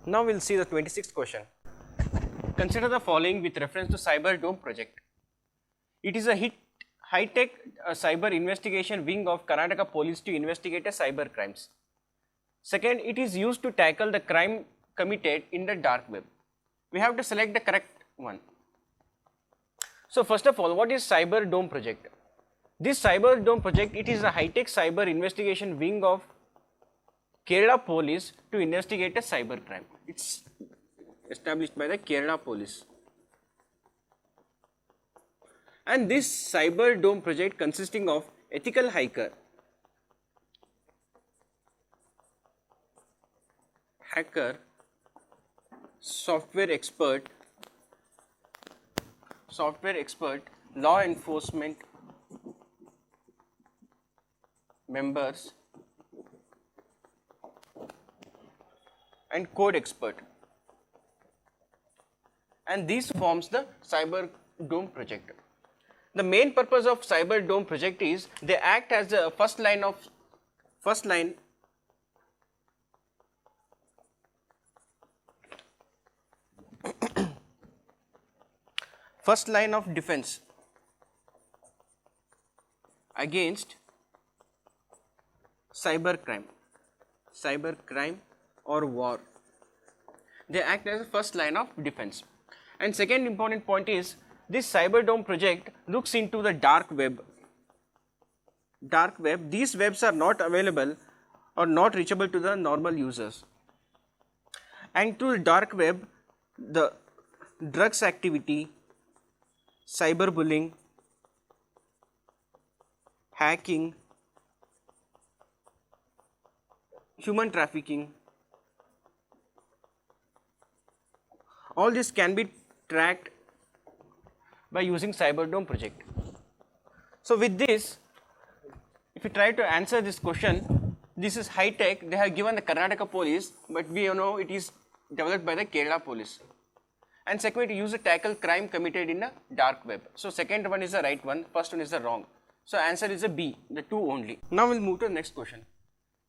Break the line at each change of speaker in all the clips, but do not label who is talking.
Now we will see the 26th question. Consider the following with reference to Cyber Dome project. It is a high-tech cyber investigation wing of Karnataka Police to investigate cyber crimes. Second, it is used to tackle the crime committed in the dark web. We have to select the correct one. So first of all, what is Cyber Dome project? This Cyber Dome project, it is a high-tech cyber investigation wing of Kerala Police to investigate a cyber crime. It's established by the Kerala Police. And this Cyber Dome project consisting of ethical hacker, software expert, law enforcement members and code expert, and this forms the Cyber Dome project. The main purpose of Cyber Dome project is they act as the first line of defense against cyber crime or war. They act as a first line of defense. And second important point is this Cyber Dome project looks into the dark web. These webs are not available or not reachable to the normal users. And to the dark web, the drugs activity, cyberbullying, hacking, human trafficking, all this can be tracked by using Cyber Dome project. So with this, if you try to answer this question, this is high tech, they have given the Karnataka Police, but we know it is developed by the Kerala Police. And second, it use to tackle crime committed in the dark web. So second one is the right one, first one is the wrong. So answer is a B, the two only. Now we'll move to the next question.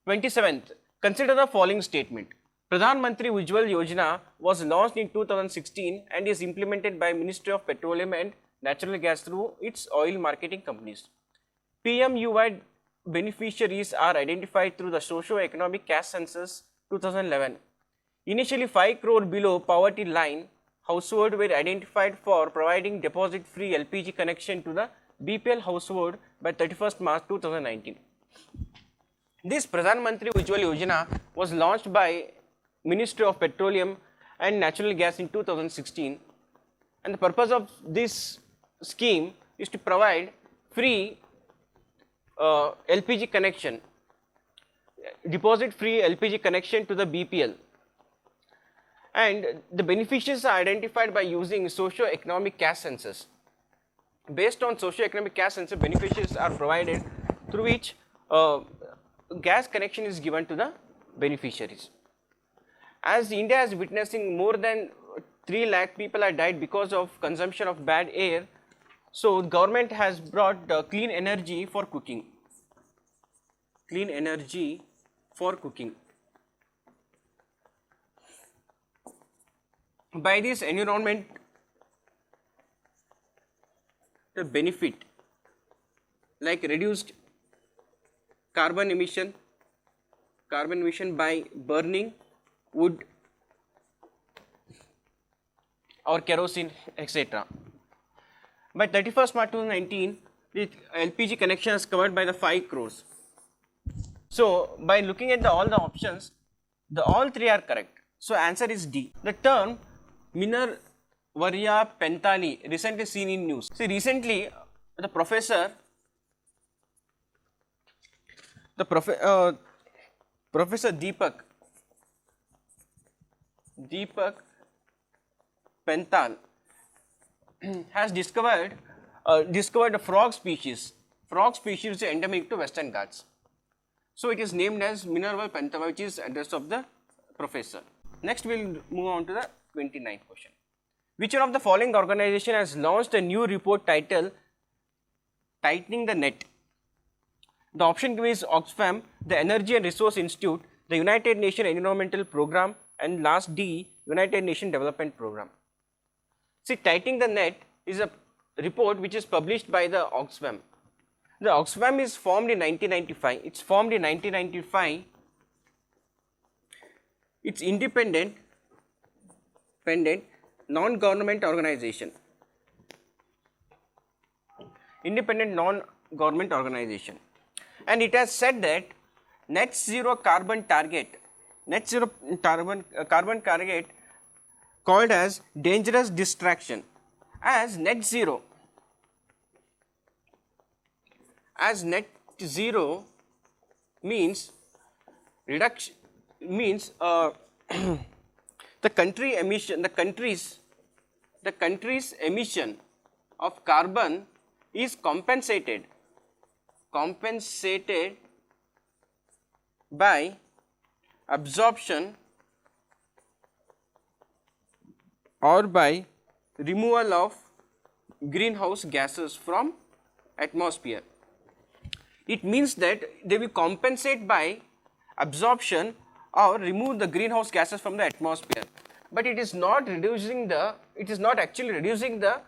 27th, consider the following statement. Pradhan Mantri Ujjwal Yojana was launched in 2016 and is implemented by Ministry of Petroleum and Natural Gas through its oil marketing companies. PMUY beneficiaries are identified through the socio-economic caste census 2011. Initially 5 crore below poverty line households were identified for providing deposit-free LPG connection to the BPL household by 31st March 2019. This Pradhan Mantri Ujjwal Yojana was launched by Ministry of Petroleum and Natural Gas in 2016, and the purpose of this scheme is to provide free LPG connection, deposit-free LPG connection to the BPL, and the beneficiaries are identified by using socio-economic caste census. Based on socio-economic caste census, beneficiaries are provided through which gas connection is given to the beneficiaries. As India is witnessing more than 3 lakh people have died because of consumption of bad air, so government has brought clean energy for cooking. By this environment, the benefit like reduced carbon emission by burning wood or kerosene, etc. By 31st March 2019, the LPG connection is covered by the 5 crores. So by looking at all the options, all 3 are correct. So answer is D. The term Minervaria penthali recently seen in news. See, recently the professor Deepak Penthal has discovered a frog species. Frog species is endemic to Western Ghats. So it is named as Minerval penthal, which is address of the professor. Next we will move on to the 29th question. Which one of the following organization has launched a new report titled Tightening the Net? The option given is Oxfam, the Energy and Resource Institute, the United Nations Environmental Programme, and last D, United Nations Development Program. See, tightening the net is a report which is published by the Oxfam. The Oxfam is formed in 1995. It's formed in 1995. It's independent, non-government organization. Independent non-government organization. And it has said that net zero carbon target called as dangerous distraction, as net zero means reduction, means the country's emission of carbon is compensated by absorption or by removal of greenhouse gases from atmosphere. It means that they will compensate by absorption or remove the greenhouse gases from the atmosphere, but it is not actually reducing the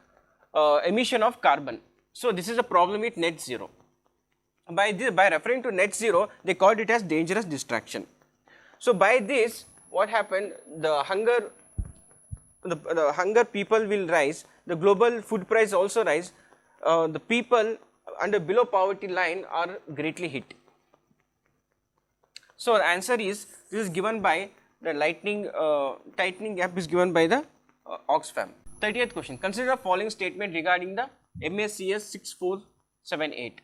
emission of carbon. So this is a problem with net zero. By referring to net zero, they called it as dangerous distraction. So by this, what happened? The hunger people will rise. The global food price also rise. The people under below poverty line are greatly hit. So the answer is, this is given by the tightening gap is given by the Oxfam. 30th question. Consider the following statement regarding the MACS 6478.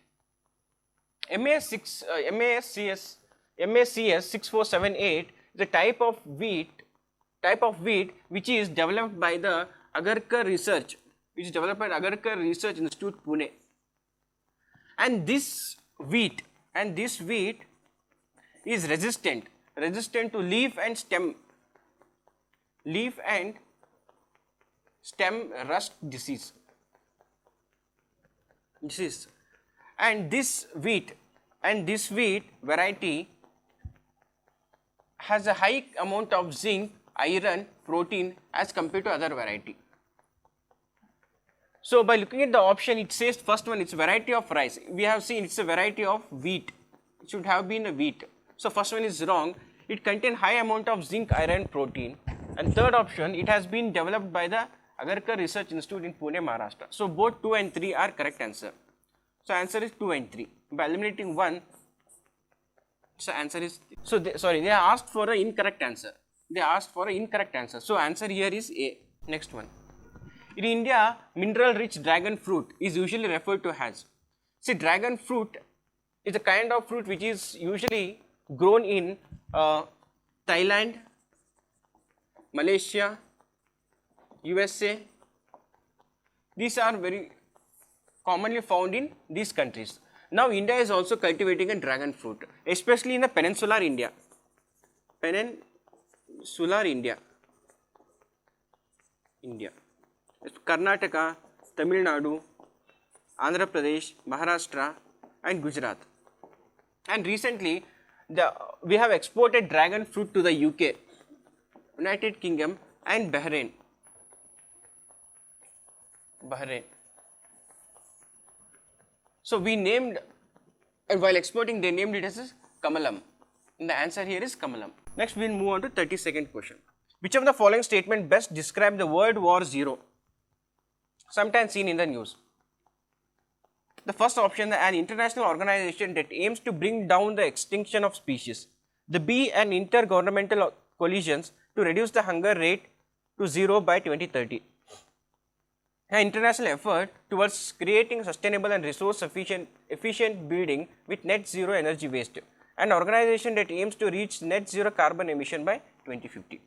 MACS 6478 is a type of wheat which is developed by the Agarkar Research Institute, Pune. And this wheat is resistant to leaf and stem rust disease. And this wheat variety has a high amount of zinc, iron, protein as compared to other variety. So by looking at the option, it says first one, it's variety of rice. We have seen it's a variety of wheat. It should have been a wheat. So first one is wrong. It contains high amount of zinc, iron, protein. And third option, it has been developed by the Agarkar Research Institute in Pune, Maharashtra. So both 2 and 3 are correct answer. So answer is 2 and 3. By eliminating 1, so answer is, they asked for an incorrect answer. So answer here is A. Next one. In India, mineral rich dragon fruit is usually referred to as. See, dragon fruit is a kind of fruit which is usually grown in Thailand, Malaysia, USA. These are very commonly found in these countries. Now India is also cultivating a dragon fruit, especially in the peninsular India. Karnataka, Tamil Nadu, Andhra Pradesh, Maharashtra and Gujarat. And recently we have exported dragon fruit to the UK, United Kingdom and Bahrain. So we named, and while exporting they named it as Kamalam. And the answer here is Kamalam. Next we will move on to 32nd question. Which of the following statement best describe the World War Zero, sometimes seen in the news? The first option, an international organization that aims to bring down the extinction of species. The B, an intergovernmental coalitions to reduce the hunger rate to 0 by 2030. An international effort towards creating sustainable and resource efficient building with net zero energy waste. An organization that aims to reach net zero carbon emission by 2050.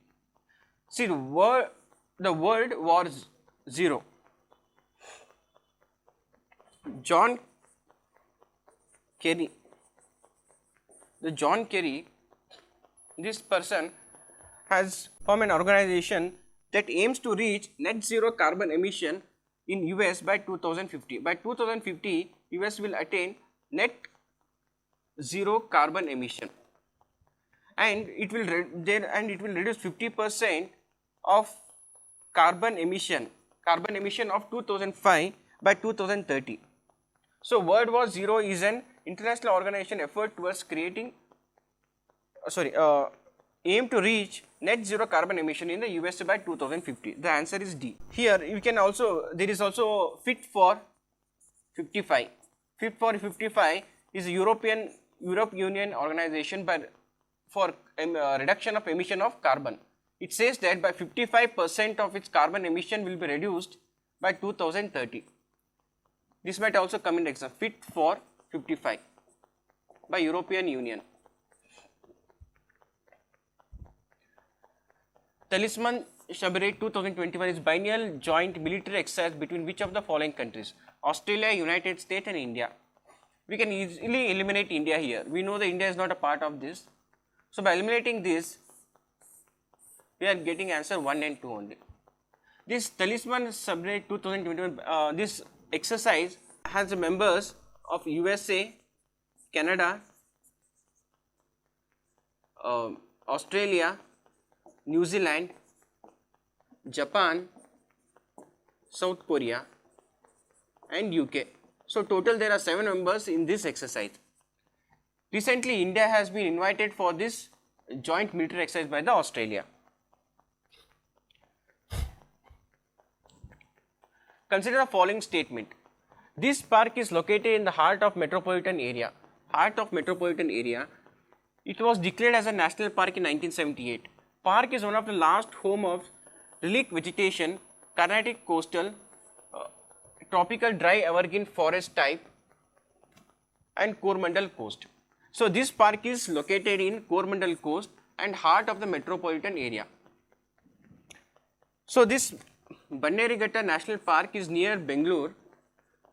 See, the World War Zero. John Kerry, this person has formed an organization that aims to reach net zero carbon emission in US by 2050. By 2050, US will attain net zero carbon emission. and it will reduce 50% of carbon emission of 2005 by 2030. So World War Zero is an international organization effort towards creating aim to reach net zero carbon emission in the USA by 2050. The answer is D. Here you can also, there is also Fit for 55. Fit for 55 is a Europe Union organization for reduction of emission of carbon. It says that by 55% of its carbon emission will be reduced by 2030. This might also come in exam. Fit for 55 by European Union. Talisman Submarine 2021 is biennial joint military exercise between which of the following countries? Australia, United States and India. We can easily eliminate India here. We know that India is not a part of this. So by eliminating this, we are getting answer 1 and 2 only. This Talisman Submarine 2021, this exercise has the members of USA, Canada, Australia, New Zealand, Japan, South Korea and UK. So total there are 7 members in this exercise. Recently India has been invited for this joint military exercise by the Australia. Consider the following statement. This park is located in the heart of metropolitan area. It was declared as a national park in 1978. Park is one of the last home of relic vegetation, Carnatic coastal, tropical dry evergreen forest type and Coromandel coast. So this park is located in Coromandel coast and heart of the metropolitan area. So this Bannerighatta National Park is near Bangalore,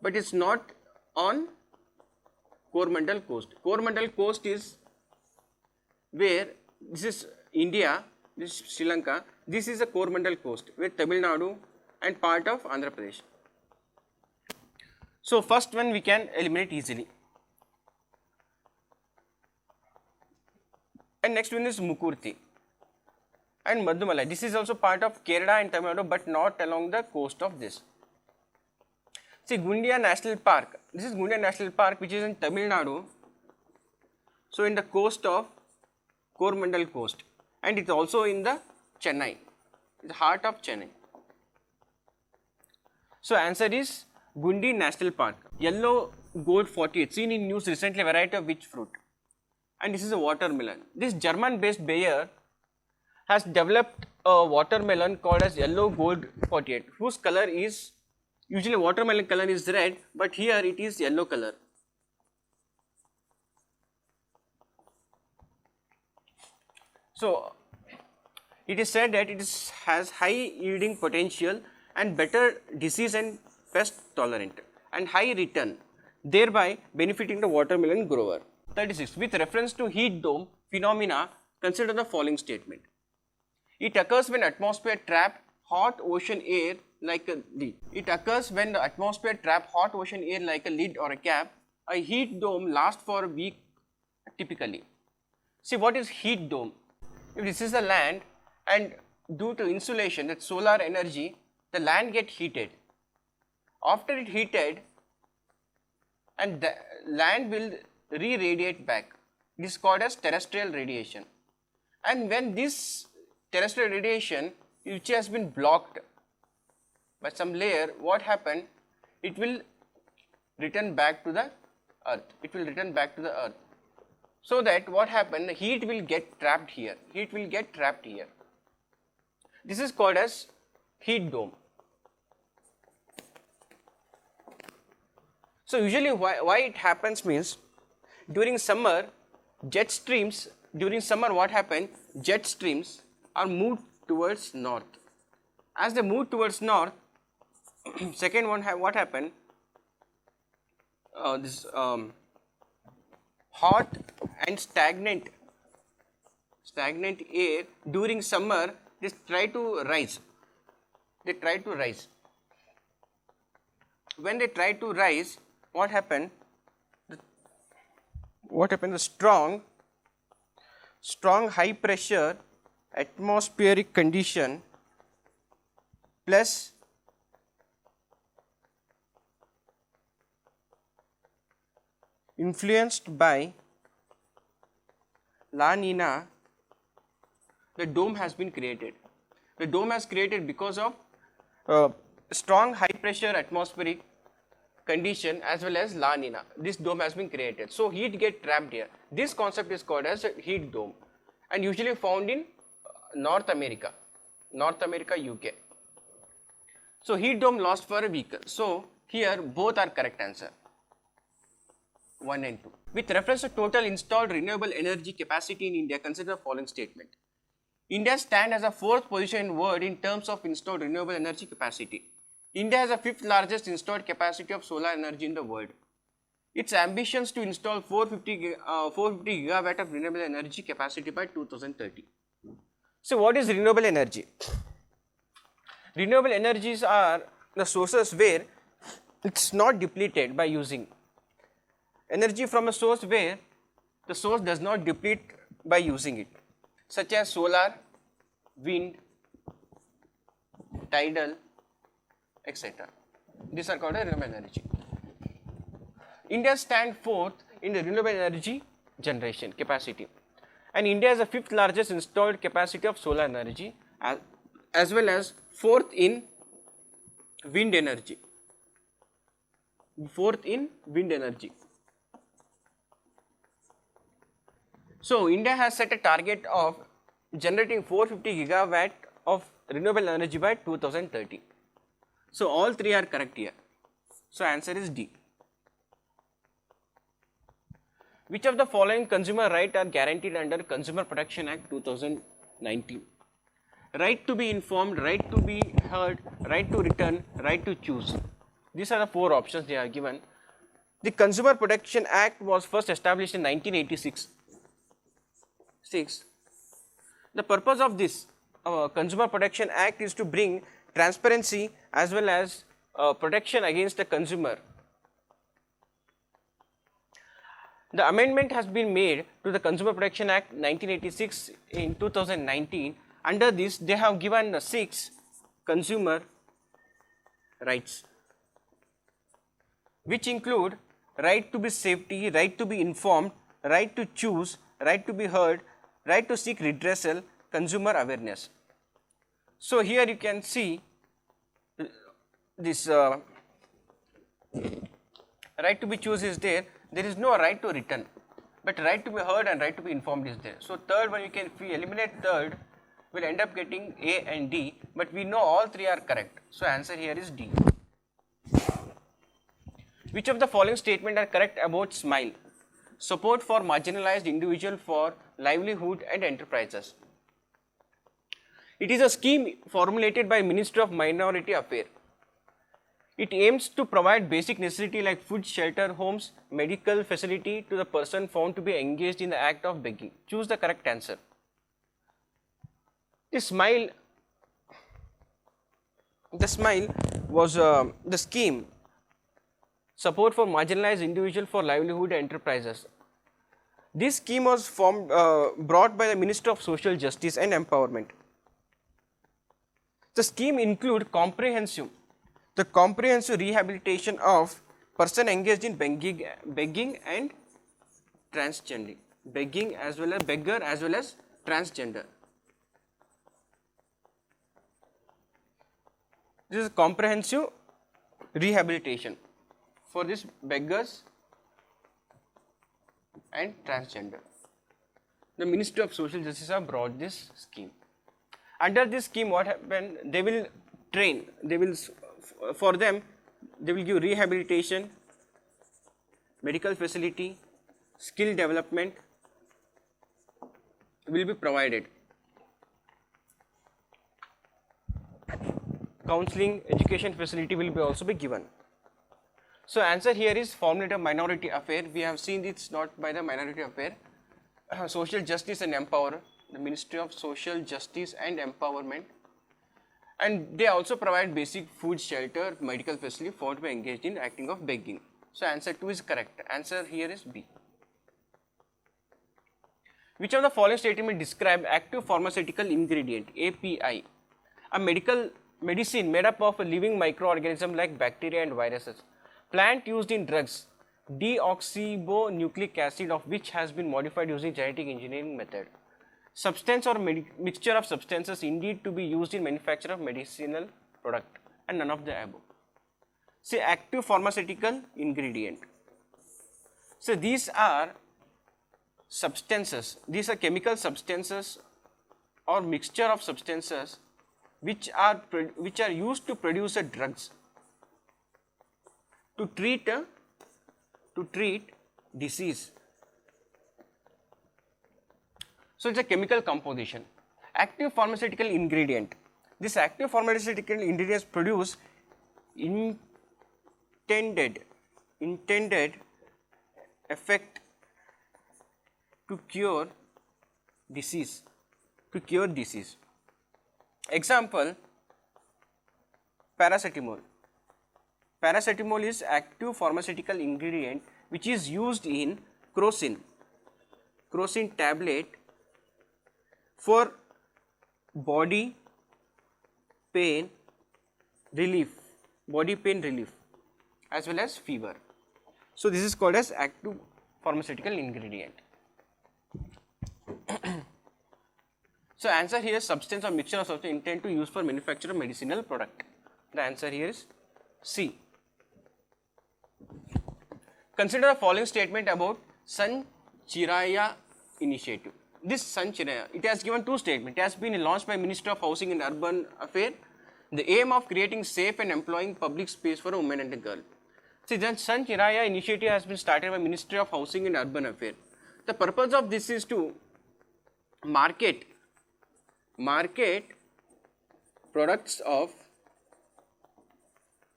but it's not on Coromandel coast. Coromandel coast is where, this is India, this is Sri Lanka, this is the Coromandel coast where Tamil Nadu and part of Andhra Pradesh. So first one we can eliminate easily. And next one is Mukurthi and Madhumalai. This is also part of Kerala and Tamil Nadu, but not along the coast of this. See, Gundia National Park. This is Gundia National Park, which is in Tamil Nadu. So in the coast of Coromandel coast, and it's also in the Chennai, the heart of Chennai. So answer is Gundi National Park. Yellow gold 48, seen in news recently, variety of which fruit? And this is a watermelon. This German based Bayer has developed a watermelon called as yellow gold 48, whose color is, usually watermelon color is red, but here it is yellow color. So it is said that it has high yielding potential and better disease and pest tolerant and high return, thereby benefiting the watermelon grower. 36. With reference to heat dome phenomena, consider the following statement. It occurs when atmosphere trap hot ocean air like a lid. It occurs when the atmosphere trap hot ocean air like a lid or a cap. A heat dome lasts for a week typically. See, what is heat dome? If this is the land and due to insulation, that solar energy, the land get heated. After it heated, and the land will re-radiate back. This is called as terrestrial radiation. And when this terrestrial radiation, which has been blocked by some layer, what happened? It will return back to the earth. It will return back to the earth. So that what happened? The heat will get trapped here. Heat will get trapped here. This is called as heat dome. So usually why it happens means, during summer what happened? Jet streams are moved towards north. As they move towards north, second one what happened? This hot and stagnant air during summer, they try to rise. When they try to rise, what happened? The strong strong high pressure atmospheric condition plus influenced by La Nina, the dome has been created. The dome has created because of strong high pressure atmospheric condition as well as La Nina. This dome has been created. So heat get trapped here. This concept is called as a heat dome and usually found in North America, UK. So heat dome lost for a vehicle. So here both are correct answer, 1 and 2. With reference to total installed renewable energy capacity in India, consider the following statement. India stands as a 4th position in world in terms of installed renewable energy capacity. India has the 5th largest installed capacity of solar energy in the world. Its ambitions to install 450 gigawatt of renewable energy capacity by 2030. So what is renewable energy? Renewable energies are the sources where it's not depleted by using. Energy from a source where the source does not deplete by using it, such as solar, wind, tidal, etc. These are called a renewable energy. India stands 4th in the renewable energy generation capacity, and India has the 5th largest installed capacity of solar energy as well as 4th in wind energy. 4th in wind energy. So India has set a target of generating 450 gigawatt of renewable energy by 2030. So all three are correct here. So answer is D. Which of the following consumer rights are guaranteed under Consumer Protection Act 2019? Right to be informed, right to be heard, right to return, right to choose. These are the 4 options they are given. The Consumer Protection Act was first established in 1986. The purpose of this Consumer Protection Act is to bring transparency as well as protection against the consumer. The amendment has been made to the Consumer Protection Act 1986 in 2019. Under this, they have given 6 consumer rights, which include right to be safety, right to be informed, right to choose, right to be heard, right to seek redressal, consumer awareness. So here you can see this right to be choose is there. There is no right to return, but right to be heard and right to be informed is there. So third one, you can, if we eliminate third, we'll end up getting A and D, but we know all 3 are correct. So answer here is D. Which of the following statements are correct about SMILE? Support for marginalized individual for livelihood and enterprises. It is a scheme formulated by Ministry of Minority Affairs. It aims to provide basic necessity like food, shelter, homes, medical facility to the person found to be engaged in the act of begging. Choose the correct answer. The SMILE was the scheme support for marginalized individual for livelihood enterprises. This scheme was brought by the Minister of Social Justice and Empowerment. The scheme includes comprehensive rehabilitation of person engaged in begging and transgender, beggar as well as transgender. This is comprehensive rehabilitation for these beggars and transgender. The Ministry of Social Justice have brought this scheme. Under this scheme, what happened? They will train. For them, they will give rehabilitation, medical facility, skill development will be provided. Counseling, education facility will be also be given. So answer here is formulated minority affair. We have seen it's not by the minority affair. Social justice and empower, the Ministry of Social Justice and Empowerment, and they also provide basic food, shelter, medical facility for to be engaged in acting of begging. So answer 2 is correct. Answer here is B. Which of the following statement describe active pharmaceutical ingredient API? A medicine made up of a living microorganism like bacteria and viruses. Plant used in drugs, deoxyribonucleic acid of which has been modified using genetic engineering method. Substance or mixture of substances indeed to be used in manufacture of medicinal product, and none of the above. Say active pharmaceutical ingredient. So these are substances, these are chemical substances or mixture of substances which are used to produce a drugs to treat disease. So it's a chemical composition. Active pharmaceutical ingredient. This active pharmaceutical ingredients produce intended effect to cure disease. Example, paracetamol. Paracetamol is active pharmaceutical ingredient which is used in crocin tablet for body pain relief as well as fever. So this is called as active pharmaceutical ingredient. So answer here is substance or mixture of substance intended to use for manufacture of medicinal product. The answer here is C. Consider the following statement about Sanchiraya initiative. This Sanchiraya, it has given two statements. It has been launched by Minister of Housing and Urban Affairs. The aim of creating safe and employing public space for a woman and a girl. See, then Sanchiraya initiative has been started by Ministry of Housing and Urban Affairs. The purpose of this is to market products of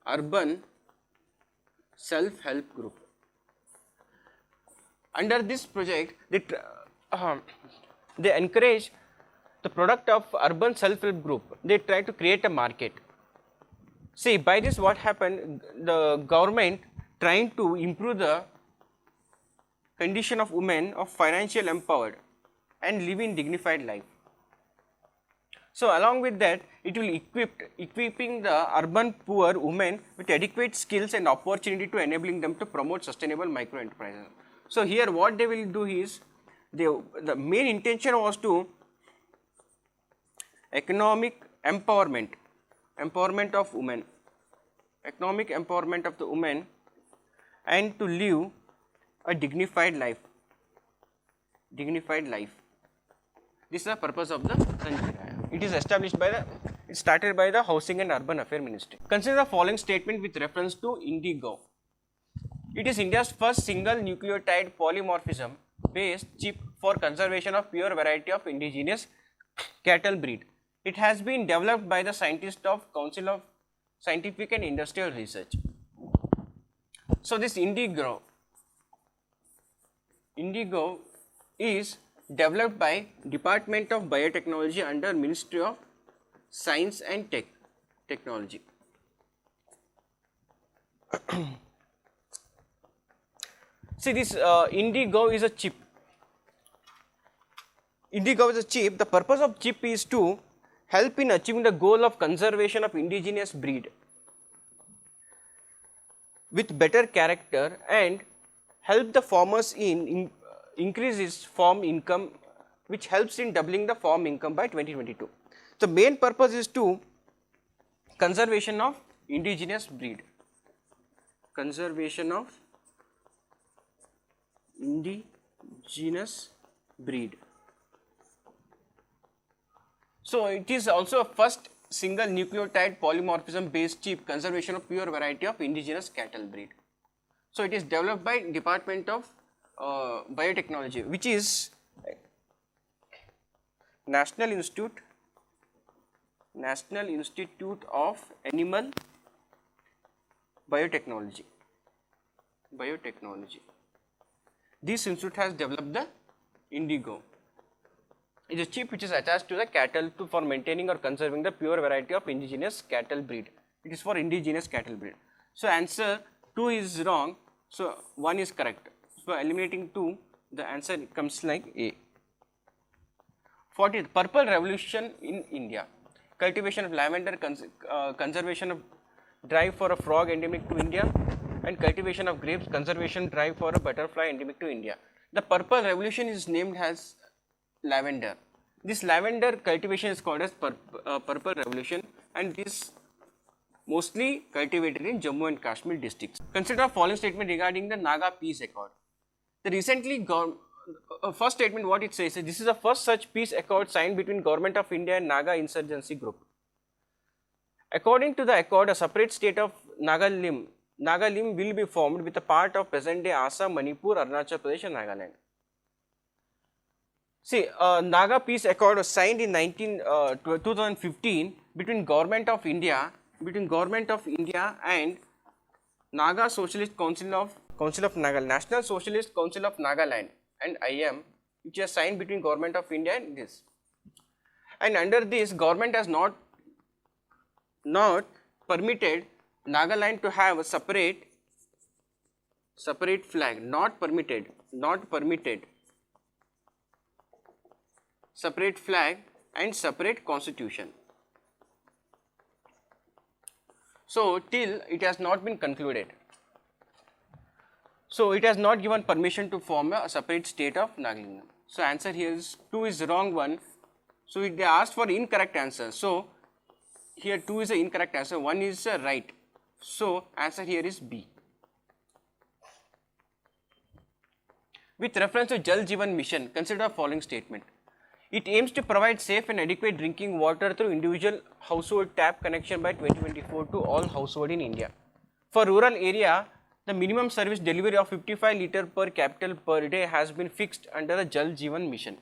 urban self-help group. Under this project, they encourage the product of urban self-help group. They try to create a market. See, by this what happened, the government trying to improve the condition of women of financial empowered and live in dignified life. So along with that, it will equipping the urban poor women with adequate skills and opportunity to enabling them to promote sustainable micro enterprises. So here what they will do is, the main intention was to economic empowerment of women, economic empowerment of the women, and to live a dignified life. This is the purpose of the Sanchiraya. It is established by it started by the Housing and Urban Affairs Ministry. Consider the following statement with reference to Indigo. It is India's first single nucleotide polymorphism based chip for conservation of pure variety of indigenous cattle breed. It has been developed by the scientists of Council of Scientific and Industrial Research. So this Indigo is developed by Department of Biotechnology under Ministry of Science and Technology. See, this Indigo is a chip. The purpose of chip is to help in achieving the goal of conservation of indigenous breed with better character and help the farmers in increase his farm income, which helps in doubling the farm income by 2022. The main purpose is to conservation of indigenous breed. So it is also a first single nucleotide polymorphism based chip conservation of pure variety of indigenous cattle breed. So it is developed by Department of Biotechnology, which is National Institute of Animal Biotechnology. This institute has developed the Indigo. It is a chip which is attached to the cattle for maintaining or conserving the pure variety of indigenous cattle breed. It is for indigenous cattle breed. So answer 2 is wrong. So 1 is correct. So eliminating 2, the answer comes like A. 40th, Purple Revolution in India. Cultivation of lavender, conservation of drive for a frog endemic to India, and cultivation of grapes, conservation drive for a butterfly endemic to India. The Purple Revolution is named as lavender. This lavender cultivation is called as Purple Revolution, and this mostly cultivated in Jammu and Kashmir districts. Consider the following statement regarding the Naga Peace Accord. The recently first statement, what it says is, this is the first such peace accord signed between Government of India and Naga insurgency group. According to the accord, a separate state of Nagalim will be formed with a part of present-day Assam, Manipur, Arunachal Pradesh and Nagaland. See, Naga Peace Accord was signed in 2015 between Government of India and Naga Socialist Council of Nagaland, National Socialist Council of Nagaland and IM, which is signed between Government of India and this. And under this, government has not permitted Nagaland to have a separate flag, not permitted, separate flag and separate constitution. So, till it has not been concluded. So, it has not given permission to form a separate state of Nagaland. So, answer here is 2 is the wrong one. So, they asked for incorrect answer. So, here 2 is the incorrect answer, 1 is right. So, answer here is B. With reference to Jal Jeevan Mission, consider the following statement. It aims to provide safe and adequate drinking water through individual household tap connection by 2024 to all households in India. For rural area, the minimum service delivery of 55 litre per capital per day has been fixed under the Jal Jeevan Mission.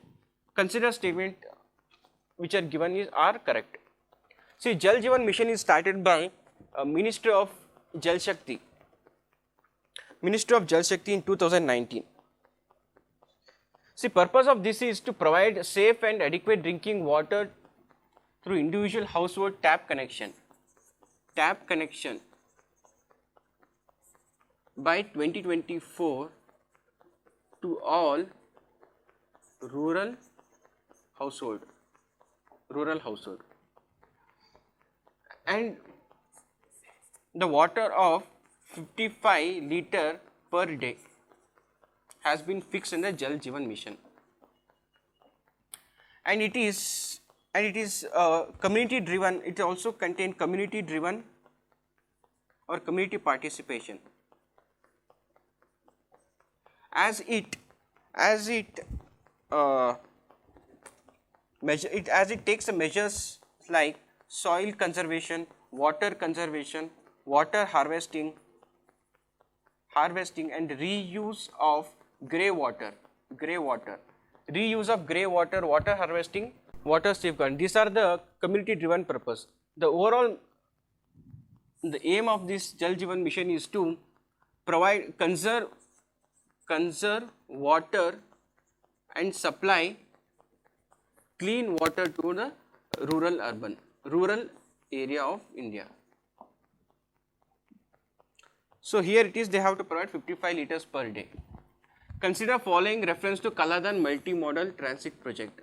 Consider statement which are given are correct. See, Jal Jeevan Mission is started by Ministry of Jal Shakti in 2019. See, purpose of this is to provide safe and adequate drinking water through individual household tap connection by 2024 to all rural household, and the water of 55 litre per day has been fixed in the Jal Jeevan Mission, and it is community driven. It also contains community driven or community participation, as it takes measures like soil conservation, water harvesting and reuse of grey water, water harvesting, water safeguard. These are the community driven purpose. The aim of this Jal Jeevan Mission is to conserve water and supply clean water to the rural area of India. So, here it is, they have to provide 55 litres per day. Consider following reference to Kaladan Multimodal Transit Project.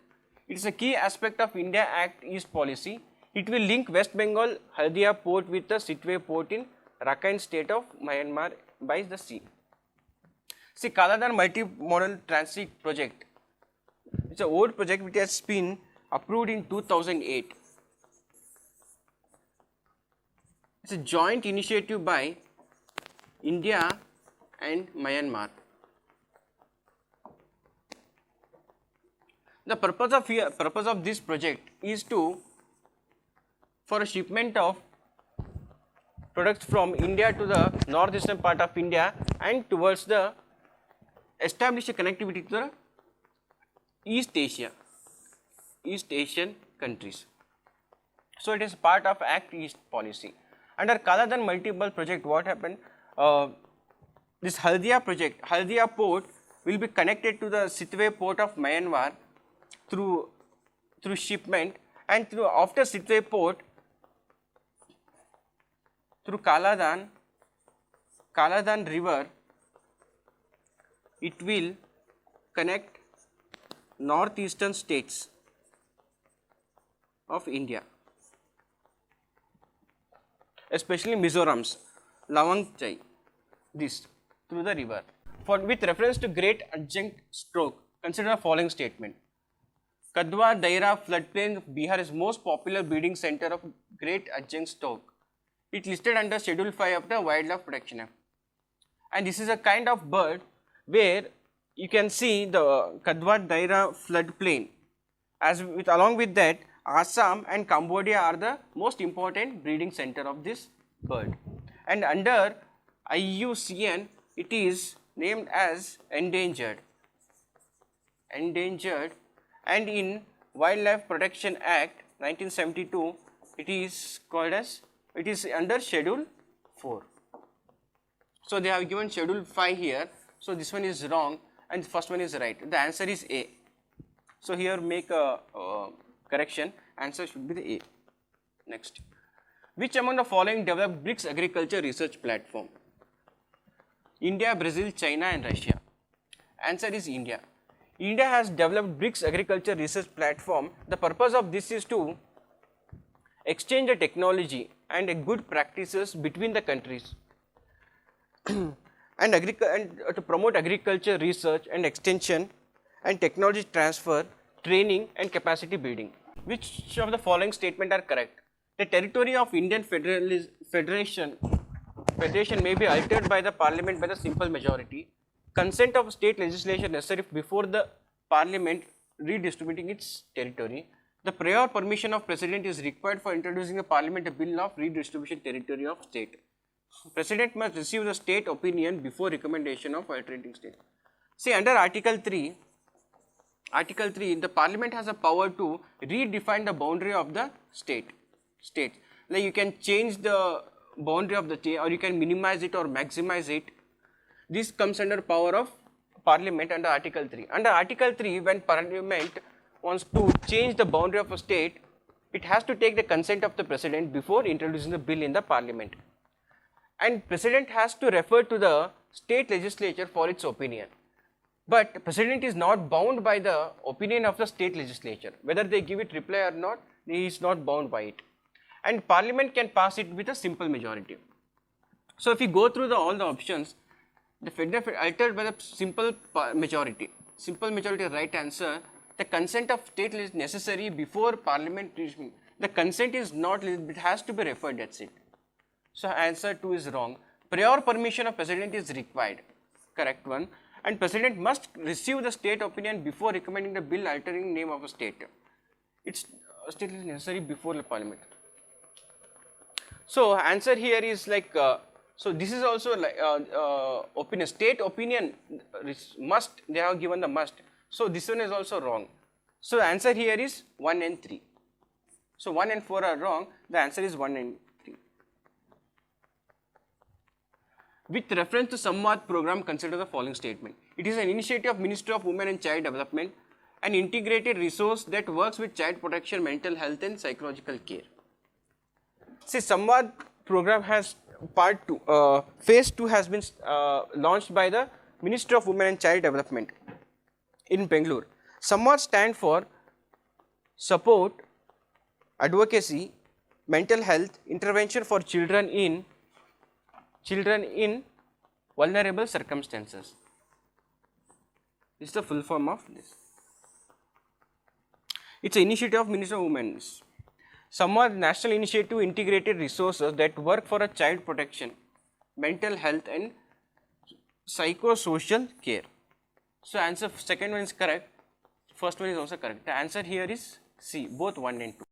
It is a key aspect of India Act East policy. It will link West Bengal Haldia port with the Sitwe port in Rakhine state of Myanmar by the sea. See, Kaladan Multimodal Transit Project, it is an old project which has been approved in 2008. It is a joint initiative by India and Myanmar. The purpose of this project is for a shipment of products from India to the northeastern part of India and towards the establish a connectivity to the East Asian countries. So, it is part of Act East policy. Under Kaladan Multimodal Project, what happened? This Haldia project, Haldia port will be connected to the Sitwe port of Myanmar through shipment, and after Sitwe port through Kaladan river, it will connect northeastern states of India, especially Mizoram's Lawang Chai, this through the river. For with reference to great adjunct stroke, consider the following statement. Kadwa Daira floodplain of Bihar is most popular breeding center of great adjunct stork. It listed under Schedule 5 of the Wildlife Protection Act. And this is a kind of bird where you can see the Kadwa Daira floodplain. Along with that, Assam and Cambodia are the most important breeding center of this bird. And under IUCN, it is named as endangered. And in Wildlife Protection Act 1972, it is called as, it is under Schedule 4. So they have given Schedule 5 here, so this one is wrong and the first one is right. The answer is A. So here make a correction, answer should be the A. Next, which among the following developed BRICS agriculture research platform? India, Brazil, China and Russia. Answer is India. India has developed BRICS agriculture research platform. The purpose of this is to exchange the technology and good practices between the countries and to promote agriculture research and extension and technology transfer, training and capacity building. Which of the following statement are correct? The territory of Indian Federation may be altered by the Parliament by the simple majority. Consent of state legislation necessary before the Parliament redistributing its territory. The prior permission of President is required for introducing the Parliament a bill of redistribution territory of state. President must receive the state opinion before recommendation of alternating state. See, under Article 3, the Parliament has a power to redefine the boundary of the state. Like you can change the boundary of the state, or you can minimize it or maximize it. This comes under power of Parliament under Article 3. Under Article 3, when Parliament wants to change the boundary of a state, it has to take the consent of the President before introducing the bill in the Parliament. And President has to refer to the state legislature for its opinion. But President is not bound by the opinion of the state legislature. Whether they give it reply or not, he is not bound by it. And Parliament can pass it with a simple majority. So if you go through all the options, the federal altered by the simple majority. Simple majority right answer. The consent of state is necessary before Parliament. The consent is not, it has to be referred, that's it. So answer 2 is wrong. Prior permission of President is required. Correct one. And President must receive the state opinion before recommending the bill altering name of a state. It's state is necessary before the Parliament. So answer here is like, so this is also like opinion, state opinion must, they have given the must. So this one is also wrong. So answer here is 1 and 3. So 1 and 4 are wrong, the answer is 1 and 3. With reference to Samvad program, consider the following statement. It is an initiative of Ministry of Women and Child Development, an integrated resource that works with child protection, mental health and psychological care. See, Samvad program has part 2, phase 2 has been launched by the Ministry of Women and Child Development in Bangalore. Samvad stand for support, advocacy, mental health, intervention for children in vulnerable circumstances. This is the full form of this. It's an initiative of Ministry of Women. Samvad national initiative integrated resources that work for a child protection, mental health and psychosocial care. So answer second one is correct, first one is also correct. The answer here is C, both 1 and 2.